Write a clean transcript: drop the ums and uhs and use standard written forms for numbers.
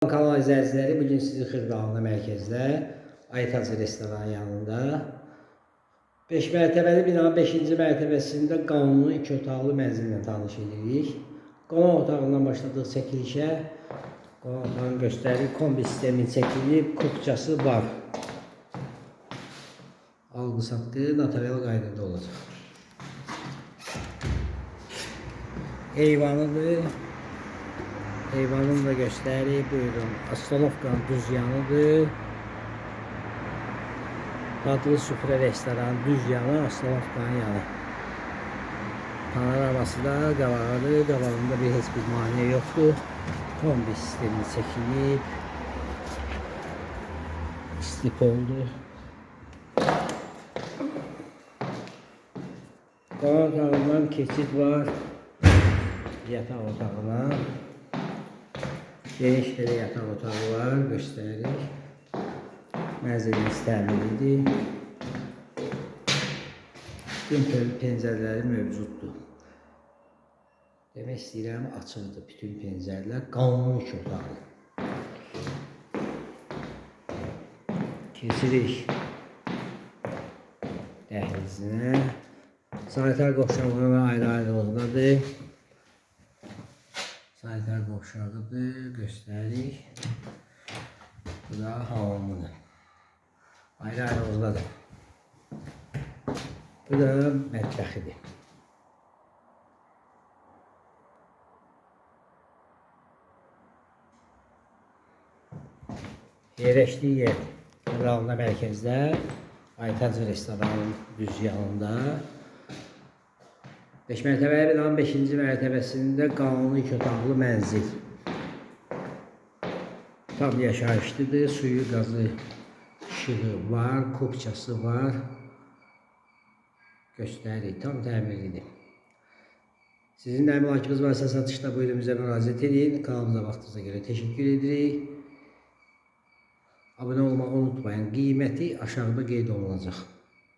Kanal izləyiciləri, bugün sizi Xırdalanlı mərkəzdə Aytacı restoranın yanında 5 mərtəbəli binanın 5-ci mərtəbəsində qanunlu 2 otaqlı mənzillə tanış edirik. Qonaq otağından başladıq çəkilişə. Qonaq otağını göstərir, kombi sistemi çəkilib, kupçası var. Alqı-satqı notarial qaydada olacaq. Eyvanıdır. Eyvanını da göstərir, buyurun. Astanovkanın düz yanıdır. Dadlı Süfrə restoranı düz yanı, Astanovkanın yanı. Panoraması da qabağıdır, qabağında heç bir maneə yoxdur. Kombi sistemi çəkilib. İstip oldu. Qonaq otağından keçid var. Yataq otağına. Geniş bir yataq otağı var, göstərir. Mənzilimiz təmirlidir. Bütün pəncərələri mövcuddur. Demək istəyirəm, açıqdır bütün pəncərələr. Qanunlu 2 otaqlı. Keçirik dəhlizinə. Sanitar qovşağına ayrı-ayrılıqdadır. Sanitar qovşağıdır, göstərik. Bu da hamamıdır. Ayrı-ayrılıqdadır. Bu da mətbəxidir. Yerləşdiyi yer Xırdalanlı mərkəzdə Aytacı restoranın düz yanında. 5 mərtəbəli binanın 5-ci mərtəbəsində qanunlu 2 otaqlı mənzil. Tam yaşayışlıdır, suyu, qazı, işığı var, kupçası var. Göstərir, tam təmirlidir. Sizin də əmlakınız varsa satışda buyurun bizə müraciət edin. Kanalımıza vaxtınıza görə təşəkkür edirik. Abunə olmağı unutmayın. Qiyməti aşağıda qeyd olunacaq.